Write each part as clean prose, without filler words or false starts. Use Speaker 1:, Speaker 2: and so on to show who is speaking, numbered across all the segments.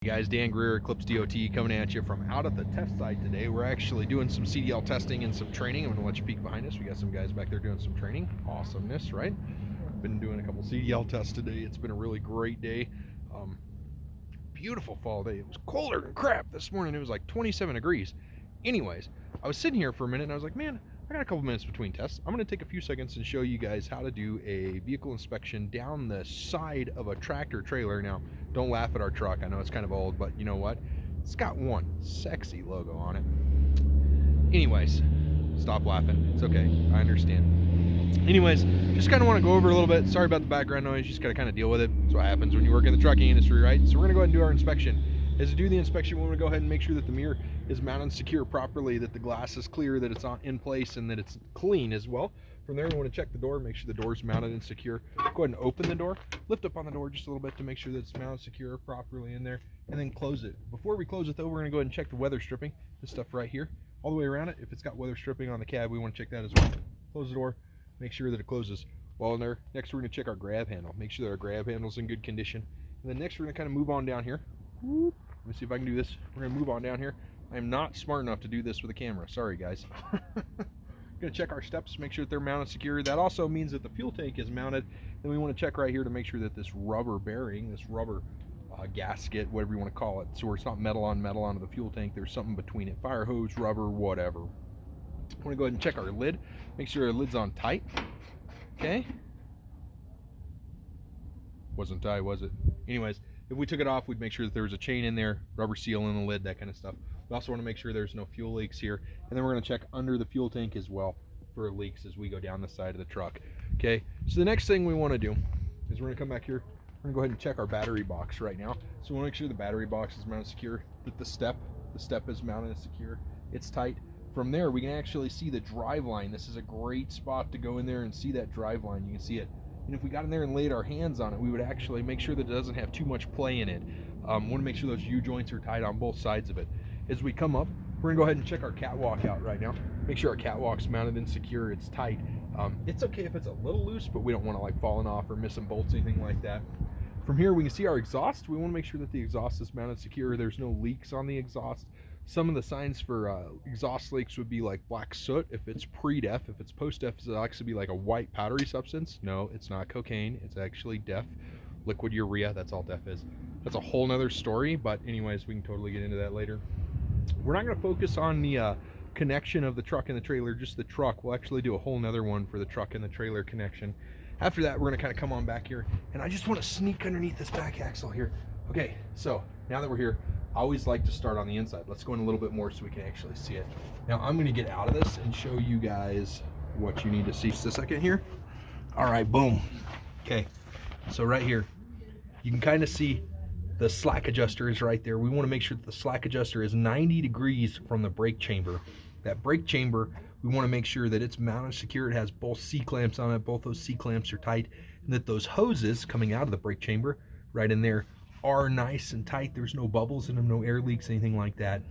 Speaker 1: Hey guys, Dan Greer, Eclipse DOT, coming at you from out at the test site today. We're actually doing some CDL testing and some training. I'm going to let you peek behind us. We got some guys back there doing some training. Awesomeness, right? Been doing a couple CDL tests today. It's been a really great day. Beautiful fall day. It was colder than crap this morning. It was like 27 degrees. Anyways, I was sitting here for a minute and I was like, man, I got a couple minutes between tests. I'm going to take a few seconds and show you guys how to do a vehicle inspection down the side of a tractor trailer. Now, don't laugh at our truck. I know it's kind of old, but you know what? It's got one sexy logo on it. Anyways, stop laughing. It's okay. I understand. Anyways, just kind of want to go over a little bit. Sorry about the background noise. You just got to kind of deal with it. That's what happens when you work in the trucking industry, right? So we're going to go ahead and do our inspection. As we do the inspection, we want to go ahead and make sure that the mirror is mounted secure properly, that the glass is clear, that it's in place, and that it's clean as well. From there, we want to check the door, make sure the door is mounted and secure. Go ahead and open the door, lift up on the door just a little bit to make sure that it's mounted secure properly in there, and then close it. Before we close it though, we're going to go ahead and check the weather stripping, this stuff right here, all the way around it. If it's got weather stripping on the cab, we want to check that as well. Close the door, make sure that it closes well in there. Next, we're going to check our grab handle, make sure that our grab handle is in good condition. And then next, we're going to kind of move on down here. Let me see if I can do this. We're going to move on down here. I am not smart enough to do this with a camera. Sorry, guys. Going to check our steps, make sure that they're mounted secure. That also means that the fuel tank is mounted. Then we want to check right here to make sure that this rubber bearing, this rubber gasket, whatever you want to call it, so it's not metal on metal onto the fuel tank. There's something between it, fire hose, rubber, whatever. I want to go ahead and check our lid. Make sure our lid's on tight. Okay. Wasn't tight, was it? Anyways, if we took it off, we'd make sure that there was a chain in there, rubber seal in the lid, that kind of stuff. We also want to make sure there's no fuel leaks here. And then we're going to check under the fuel tank as well for leaks as we go down the side of the truck. Okay, so the next thing we want to do is we're going to come back here. We're going to go ahead and check our battery box right now. So we want to make sure the battery box is mounted secure, that the step is mounted secure, it's tight. From there, we can actually see the drive line. This is a great spot to go in there and see that drive line. You can see it. And if we got in there and laid our hands on it, we would actually make sure that it doesn't have too much play in it. Want to make sure those U-joints are tight on both sides of it. As we come up, we're going to go ahead and check our catwalk out right now. Make sure our catwalk's mounted and secure, it's tight. It's okay if it's a little loose, but we don't want to like falling off or missing bolts, anything like that. From here, we can see our exhaust. We want to make sure that the exhaust is mounted secure. There's no leaks on the exhaust. Some of the signs for exhaust leaks would be like black soot if it's pre-def. If it's post-def, it'll actually be like a white powdery substance. No, it's not cocaine. It's actually DEF, liquid urea. That's all DEF is. That's a whole nother story, but anyways, we can totally get into that later. We're not going to focus on the connection of the truck and the trailer, just the truck. We'll actually do a whole nother one for the truck and the trailer connection. After that, we're going to kind of come on back here, and I just want to sneak underneath this back axle here. Okay, so now that we're here, I always like to start on the inside. Let's go in a little bit more so we can actually see it. Now I'm going to get out of this and show you guys what you need to see. Just a second here. All right, boom. Okay, so right here, you can kind of see the slack adjuster is right there. We want to make sure that the slack adjuster is 90 degrees from the brake chamber. That brake chamber, we want to make sure that it's mounted secure. It has both C-clamps on it. Both those C-clamps are tight. And that those hoses coming out of the brake chamber right in there are nice and tight. There's no bubbles in them, no air leaks, anything like that.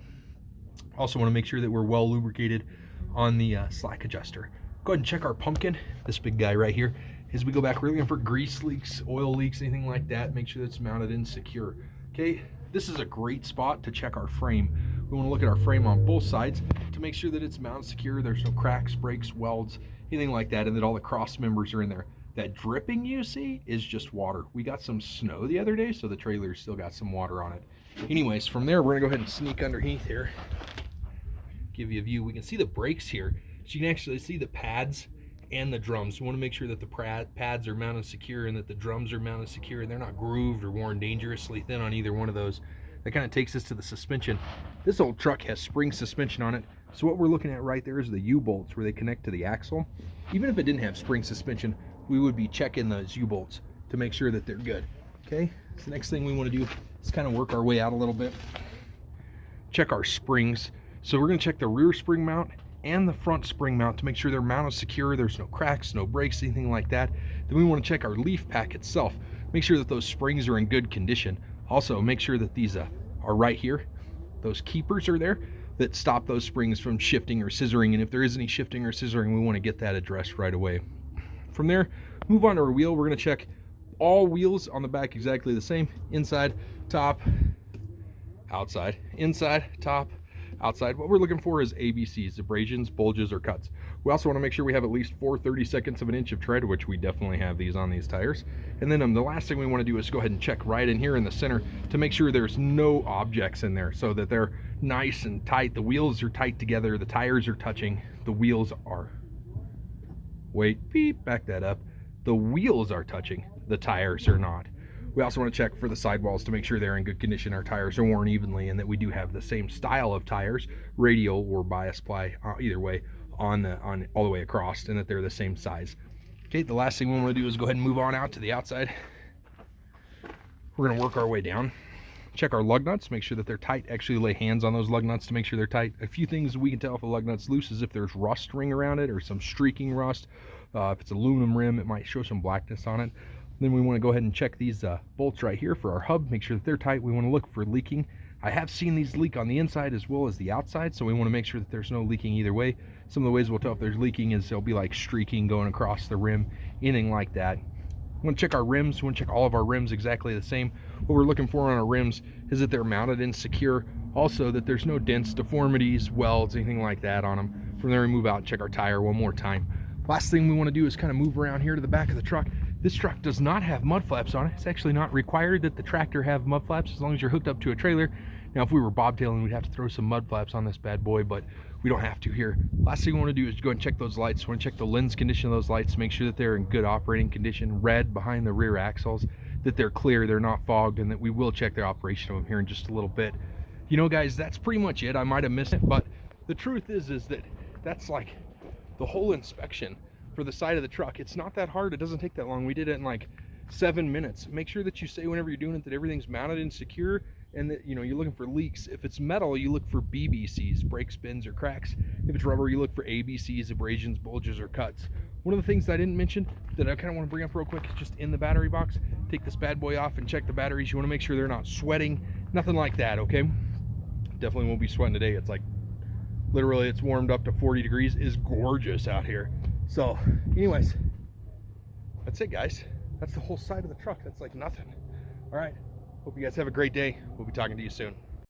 Speaker 1: Also want to make sure that we're well lubricated on the slack adjuster. Go ahead and check our pumpkin, this big guy right here. As we go back, we're looking for grease leaks, oil leaks, anything like that. Make sure that it's mounted and secure. Okay, this is a great spot to check our frame. We want to look at our frame on both sides to make sure that it's mounted secure. There's no cracks, breaks, welds, anything like that, and that all the cross members are in there. That dripping you see is just water. We got some snow the other day, so the trailer's still got some water on it. Anyways, from there, we're gonna go ahead and sneak underneath here. Give you a view. We can see the brakes here. So you can actually see the pads and the drums. We wanna make sure that the pads are mounted secure and that the drums are mounted secure and they're not grooved or worn dangerously thin on either one of those. That kind of takes us to the suspension. This old truck has spring suspension on it. So what we're looking at right there is the U-bolts where they connect to the axle. Even if it didn't have spring suspension, we would be checking those U-bolts to make sure that they're good. Okay, so the next thing we want to do is kind of work our way out a little bit. Check our springs. So we're going to check the rear spring mount and the front spring mount to make sure they're mounted secure. There's no cracks, no breaks, anything like that. Then we want to check our leaf pack itself. Make sure that those springs are in good condition. Also, make sure that these are right here. Those keepers are there that stop those springs from shifting or scissoring. And if there is any shifting or scissoring, we want to get that addressed right away. From there, move on to our wheel. We're going to check all wheels on the back exactly the same, inside, top, outside, inside, top, outside. What we're looking for is ABCs, abrasions, bulges, or cuts. We also want to make sure we have at least 4/32 of an inch of tread, which we definitely have these on these tires. And then the last thing we want to do is go ahead and check right in here in the center to make sure there's no objects in there, so that they're nice and tight. The wheels are tight together, the tires are touching, the wheels are, wait, beep, back that up. The wheels are touching, the tires are not. We also want to check for the sidewalls to make sure they're in good condition. Our tires are worn evenly, and that we do have the same style of tires, radial or bias ply, either way, on all the way across, and that they're the same size. Okay, the last thing we want to do is go ahead and move on out to the outside. We're going to work our way down. Check our lug nuts, make sure that they're tight. Actually lay hands on those lug nuts to make sure they're tight. A few things we can tell if a lug nut's loose is if there's rust ring around it or some streaking rust. If it's aluminum rim, it might show some blackness on it. Then we want to go ahead and check these bolts right here for our hub, make sure that they're tight. We want to look for leaking. I have seen these leak on the inside as well as the outside, so we want to make sure that there's no leaking either way. Some of the ways we'll tell if there's leaking is there'll be like streaking going across the rim, anything like that. We want to check our rims. We want to check all of our rims exactly the same. What we're looking for on our rims is that they're mounted and secure. Also, that there's no dents, deformities, welds, anything like that on them. From there, we move out and check our tire one more time. Last thing we want to do is kind of move around here to the back of the truck. This truck does not have mud flaps on it. It's actually not required that the tractor have mud flaps as long as you're hooked up to a trailer. Now, if we were bobtailing, we'd have to throw some mud flaps on this bad boy, but we don't have to here. Last thing we want to do is go and check those lights. We want to check the lens condition of those lights, make sure that they're in good operating condition, red behind the rear axles, that they're clear, they're not fogged, and that we will check their operation of them here in just a little bit. You know, guys, that's pretty much it. I might have missed it, but the truth is that that's like the whole inspection for the side of the truck. It's not that hard. It doesn't take that long. We did it in like 7 minutes. Make sure that you say whenever you're doing it that everything's mounted and secure, and that, you know, you're looking for leaks. If it's metal, you look for BBCs, break spins or cracks. If it's rubber, you look for ABCs, abrasions, bulges, or cuts. One of the things that I didn't mention that I kind of want to bring up real quick is just in the battery box. Take this bad boy off and check the batteries. You want to make sure they're not sweating, nothing like that, okay? Definitely won't be sweating today. It's like literally it's warmed up to 40 degrees. It's gorgeous out here. So anyways, that's it, guys. That's the whole side of the truck. That's like nothing. All right, hope you guys have a great day. We'll be talking to you soon.